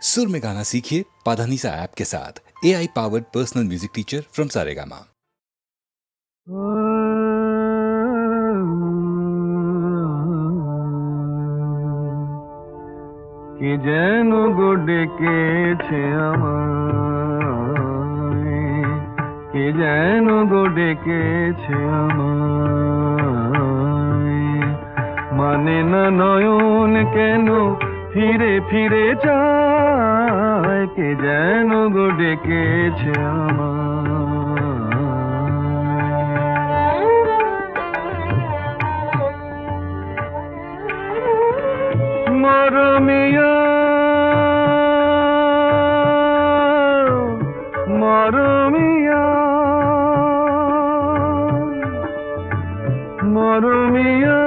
सुर में गाना सीखिए पाधानीसा ऐप के साथ। AI powered personal music teacher from Saregama. কি যেন গো ডেকেছে আমায়, কি যেন গো ডেকেছে আমায়, মানে না নয়ন কেন ফিরে ফিরে চায়, কে যেন গো ডেকেছে আমায়। মরমিয়া মরমিয়া মরমিয়া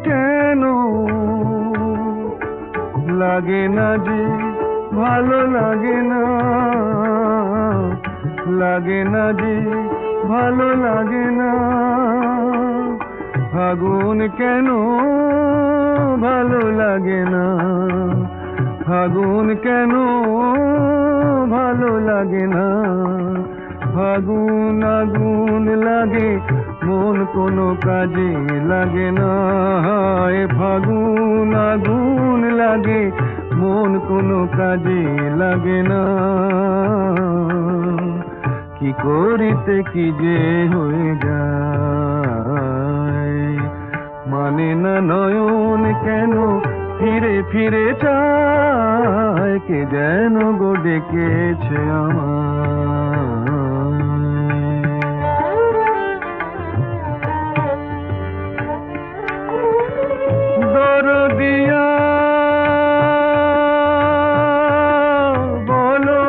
কেন লাগে না যে ভালো লাগে না, লাগে না যে ভালো লাগে না, ফাগুন কেন ভালো লাগে না, ফাগুন কেন ভালো লাগে না, ফাগুন আগুন লাগে মন কোনো কাজে লাগে না, ফাগুন আগুন লাগে মন কোনো কাজে লাগে না, কি করিতে কি যে হয়ে যায়, মানে না নয়ন কেন ফিরে ফিরে চায়, কে যেন গো ডেকেছে আমায়। দরদিয়া বলো,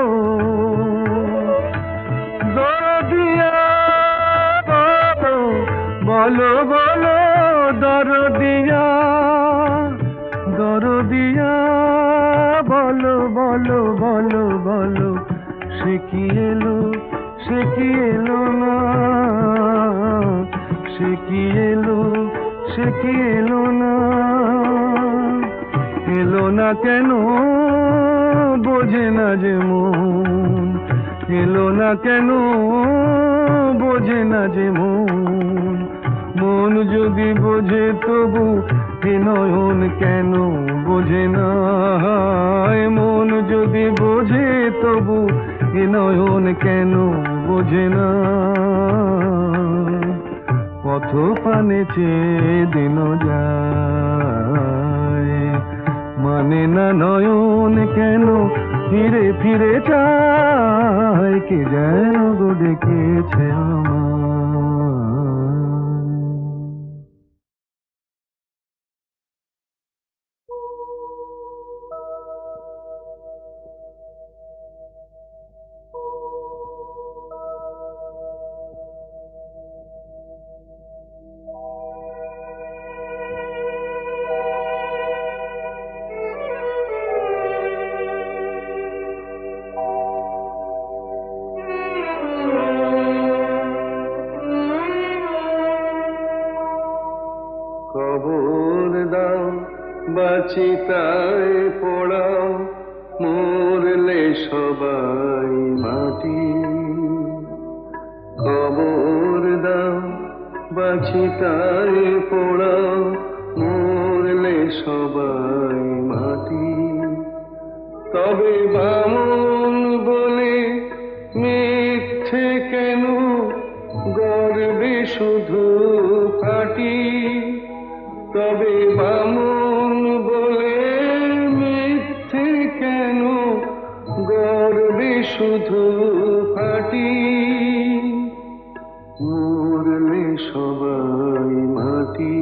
দরদিয়া বলো, বলো দরদিয়া, দরদিয়া বলো বলো বলো বলো, সে কি এলো, সে কি এলো না, সে কি এলো, সে কি এলো না, এলো না কেন বোঝে না যে মন, এলো না কেন বোঝে না যে মন, মন যদি বোঝে তবু এ নয়ন কেন বোঝে না, মন যদি বোঝে তবু এ নয়ন কেন বোঝে না, পথ পানে চেয়ে দিন যায়, মানে না নয়ন কেন ফিরে ফিরে চায়, কে যেন গো ডেকেছে আমায়। খবর দাও বাচিতায় পড়াও, মরলে সবাই মাটি, খবর দাও বাচিতায় পড়াও, মরলে সবাই মাটি, তবে বামন বলে মিথ্যে কেন গর্বে শুধু ফাটি, তবে বামন বলে মিথ্যে কেন গর্বে শুধু ফাটি, মরলে সবাই মাটি।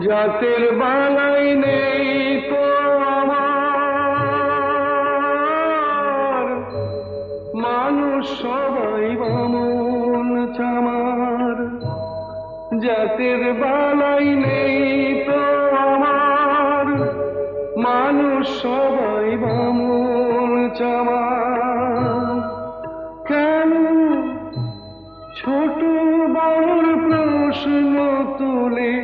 জাতের বালাই নেই তো আমার, মানুষ সবাই বামন চামার, জাতের বালাই নেই তো আমার, মানুষ সবাই বামুন চামার। কেন ছোট বড় প্রশ্ন তুলে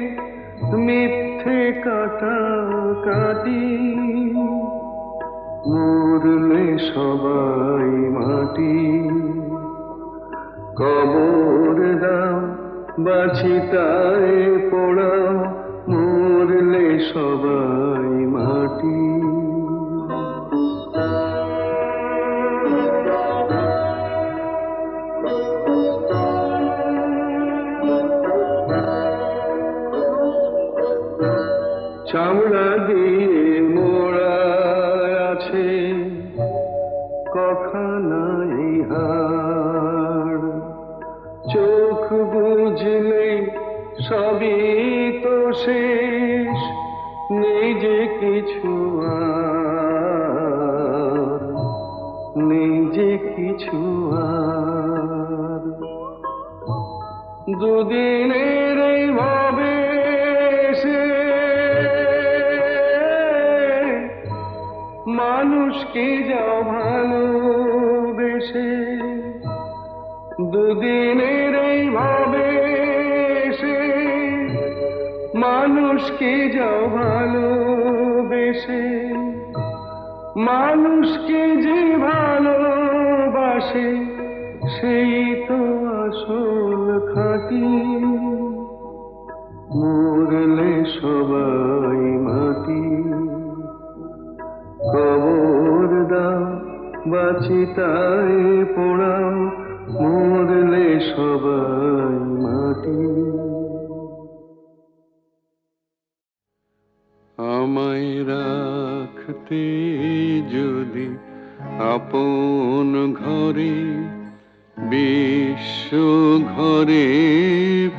মিথ্যে কাটাকাটি, মরলে সবাই মাটি। কবর দাও বাছিতায় পোড়াও, মরলে সবাই মাটি। চামড়া দিয়ে মোড়া আছে কখানাই হাড়, চোখ বুঝলে সবই তো শেষ, নেই যে কিছু আর, নেই যে কিছু আর। দুদিনের এই ভাবে সে মানুষকে যাও ভালোবেসে, দুদিনের এই ভাবে সে মানুষকে যাও ভালোবেসে। মানুষকে যে ভালোবাসে সেই তো আসল খাঁটি, মরলে সবাই মাটি। কবর দাও বাছিতায় পোড়াও, মরলে সবাই মাটি। আমায় রাখতে যদি আপন ঘরে, বিশ্ব ঘরে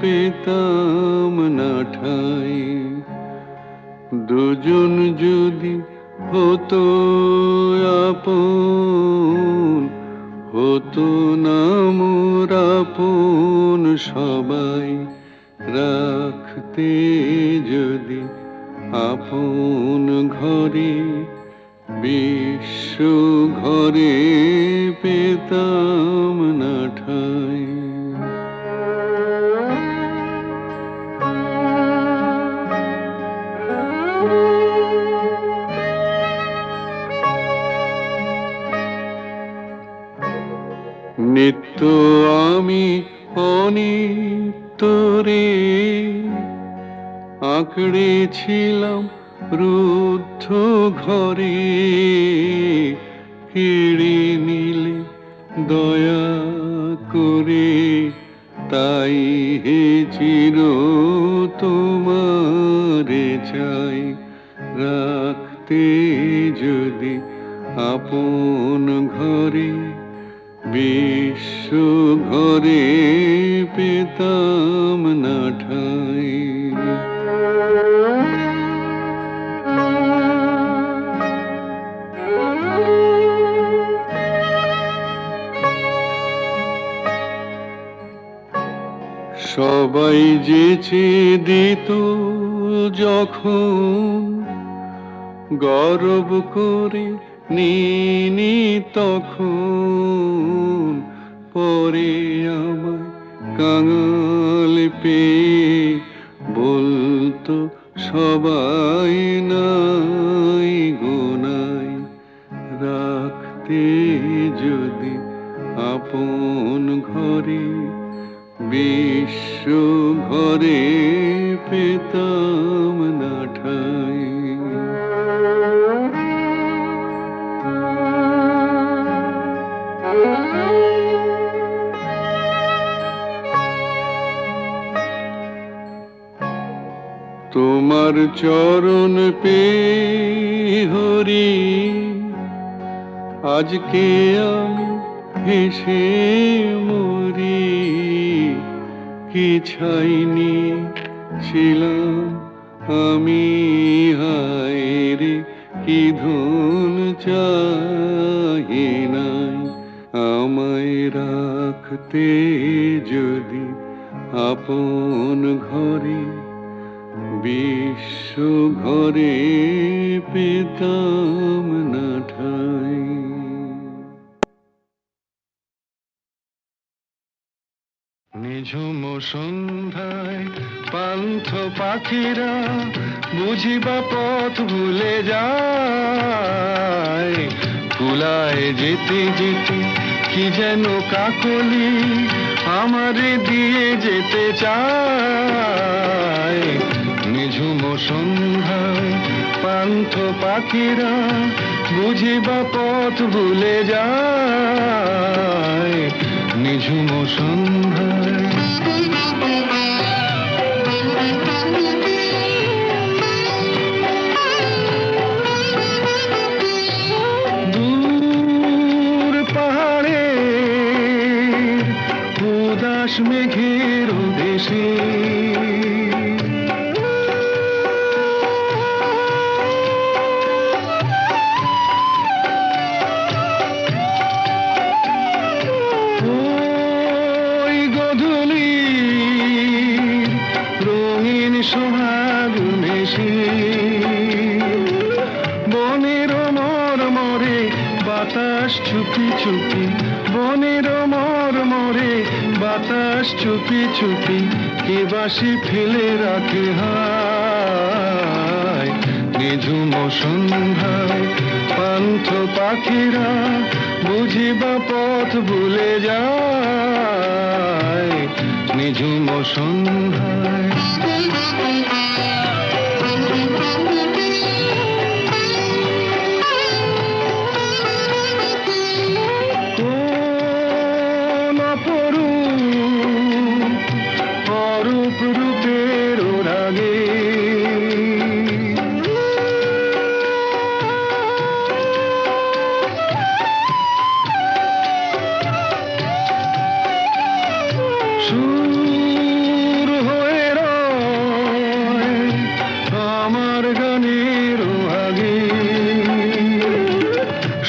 পেতাম না ঠাই। দুজন যদি হতো আপন, হতো না মোর আপন সবাই। রাখতে যদি আপন ঘরে, বিশ্ব ঘরে পেতাম না ঠাই। নিত্য আমি অনিত্যরে আঁকড়েছিলাম রুদ্ধ ঘরে, কেড়ে নিলে দয়া করে তাই হে চির তোমারে চাই। রাখতে যদি আপন ঘরে, বিশ্ব ঘরে পেতাম না ঠাই। সবাই যেচে দিত যখন, গর্ব করে নিনি তখন। পরে আমায় কাঙাল পেয়ে বলতো সবাই নাই গোনাই। রাখতে যদি আপন ঘরে, বিশ্ব ঘরে পেতাম না ঠাই। তোমার চরণ পেয়ে হরি, আজকে আমি হেসে মরি। কি ছাইনি ছিলাম আমি, হায় রে কি ধন চাহি নাই। আমায় রাখতে যদি আপন ঘরে বিশ্ব ঘরে পেতাম না ঠাই। নিঝুম সন্ধ্যায় পান্থ পাখিরা বুঝিবা পথ ভুলে যায়। কুলায় যেতে যেতে কি যেন কাকলি আমারে দিয়ে যেতে চায়। নিঝুম সন্ধ্যায় পান্থ পাখিরা বুঝিবা পথ ভুলে যায়। নিঝুম সন্ধ্যায় দূর পাহাড়ে উদাস মেঘের দেশে সোহাগ মেশে বনের মর মরে বাতাস চুপি চুপি, বনের মর মরে বাতাস চুপি চুপি কে বাসি ফেলে রাখে হায়। নিঝুম সন্ধ্যায় পান্থ পাখিরা বুঝিবা পথ ভুলে যায়। নিঝুম সন্ধ্যায় কোন অরূপ রূপের রাগে সুর হয়ে রয় আমার গানের আগে।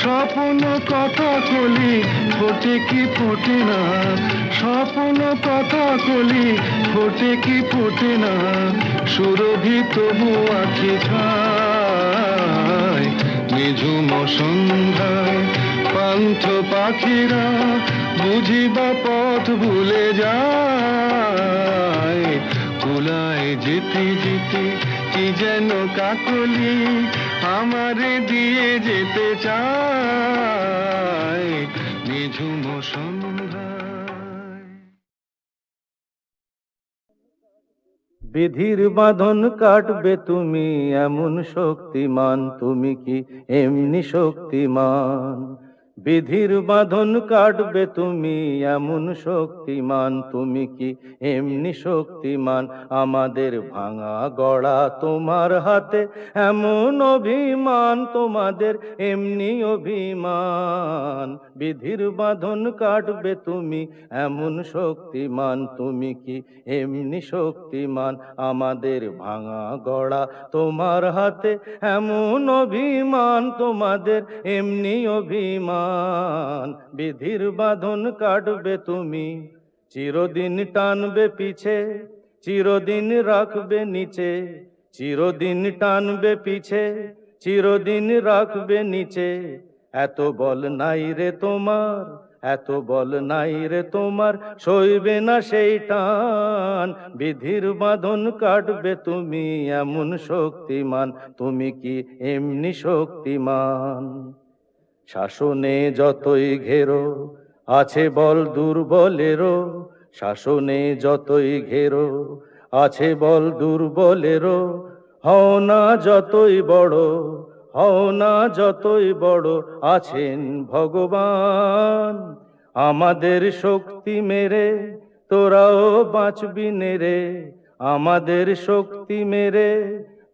স্বপ্ন কথা কলি ফোটে কি ফোটে না, স্বপ্ন কথা কলি ফোটে কি ফোটে না, সুরভি তবু আঁখি ঠায়। নিঝুম সন্ধ্যায় পান্থ পাখিরা বুঝিবা পথ ভুলে যায়। কুলায় যেতে যেতে কি যেন কাকলি আমারে দিয়ে যেতে চায়। নিঝুম সন্ধ্যায় বিধির বাঁধন কাটবে তুমি এমন শক্তিমান, তুমি কি এমনি শক্তিমান? বিধির বাঁধন কাটবে তুমি এমন শক্তিমান, তুমি কি এমনি শক্তিমান? আমাদের ভাঙা গড়া তোমার হাতে এমন অভিমান, তোমাদের এমনি অভিমান। বিধির বাঁধন কাটবে তুমি এমন শক্তিমান, তুমি কি এমনি শক্তিমান? আমাদের ভাঙা গড়া তোমার হাতে এমন অভিমান, তোমাদের এমনি অভিমান। বিধির বাঁধন কাটবে তুমি চিরদিন টানবে পিছে, চিরদিন রাখবে নিচে, চিরদিন টানবে পিছে, চিরদিন রাখবে নিচে। এত বল নাই রে তোমার, এত বল নাই রে তোমার, সইবে না সেই টান। বিধির বাঁধন কাটবে তুমি এমন শক্তিমান, তুমি কি এমনি শক্তিমান? শাসনে যতই ঘেরো আছে বল দুর্বলেরও, শাসনে যতই ঘেরো আছে বল দুর্বলেরও। হও না যতই বড়, হও না যতই বড়, আছেন ভগবান। আমাদের শক্তি মেরে তোরাও বাঁচবি নেরে, আমাদের শক্তি মেরে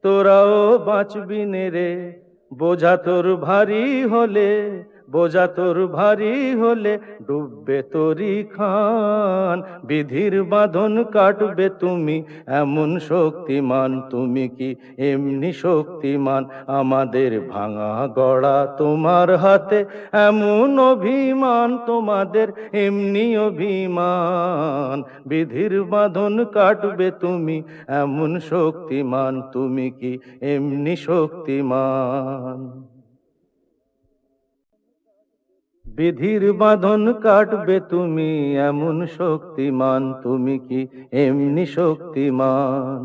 তোরাও বাঁচবি নেরে। বোঝা তোর ভারী হলে বোঝা তোর ভারী হলে ডুববে তোরি খান। বিধির বাঁধন কাটবে তুমি এমন শক্তিমান, তুমি কি এমনি শক্তিমান? আমাদের ভাঙা গড়া তোমার হাতে এমন অভিমান, তোমাদের এমনি অভিমান। বিধির বাঁধন কাটবে তুমি এমন শক্তিমান, তুমি কি এমনি শক্তিমান? বিধির বাঁধন কাটবে তুমি এমন শক্তিমান, তুমি কি এমনি শক্তিমান?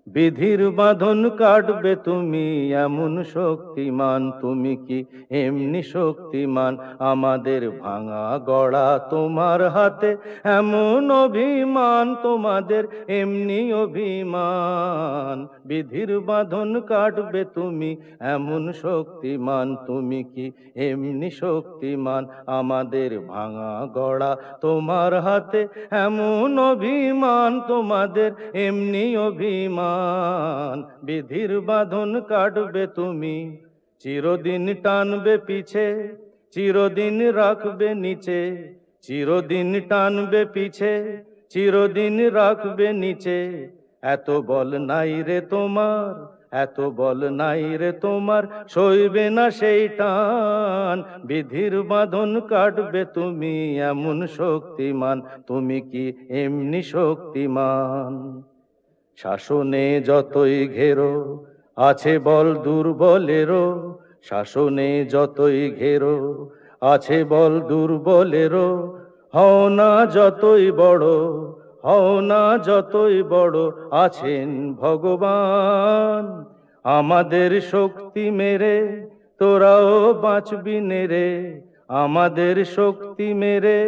বিধির বাঁধন কাটবে তুমি এমন শক্তিমান, তুমি কি এমনি শক্তিমান? আমাদের ভাঙা গড়া তোমার হাতে এমন অভিমান, তোমাদের এমনি অভিমান। বিধির বাঁধন কাটবে তুমি এমন শক্তিমান, তুমি কি এমনি শক্তিমান? আমাদের ভাঙা গড়া তোমার হাতে এমন অভিমান, তোমাদের এমনি অভিমান। বিধির বাঁধন কাটবে তুমি চিরদিন টানবে পিছে, চিরদিন রাখবে নিচে। চিরদিন টানবে পিছে, চিরদিন রাখবে নিচে। এত বল নাই রে তোমার, এত বল নাই রে তোমার, সইবে না সেই টান। বিধির বাঁধন কাটবে তুমি এমন শক্তিমান, তুমি কি এমনি শক্তিমান? শাসনে যতই ঘেরো আছে বল দুর্বলেরও, শাসনে যতই ঘেরো আছে বল দুর্বলেরও। হও না যতই বড়, হও না যতই বড়, আছেন ভগবান। আমাদের শক্তি মেরে তোরাও বাঁচবি নে রে, আমাদের শক্তি মেরে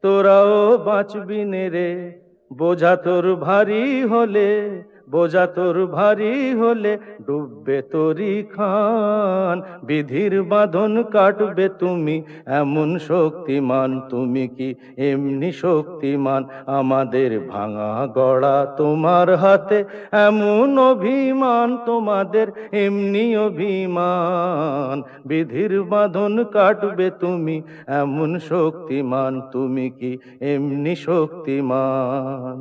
তোরাও বাঁচবি নে রে। বোঝা তোর ভারী হলে, বোঝা তোর ভারী হলে ডুববে তোরি খান। বিধির বাঁধন কাটবে তুমি এমন শক্তিমান, তুমি কি এমনি শক্তিমান? আমাদের ভাঙা গড়া তোমার হাতে এমন অভিমান, তোমাদের এমনি অভিমান। বিধির বাঁধন কাটবে তুমি এমন শক্তিমান, তুমি কি এমনি শক্তিমান?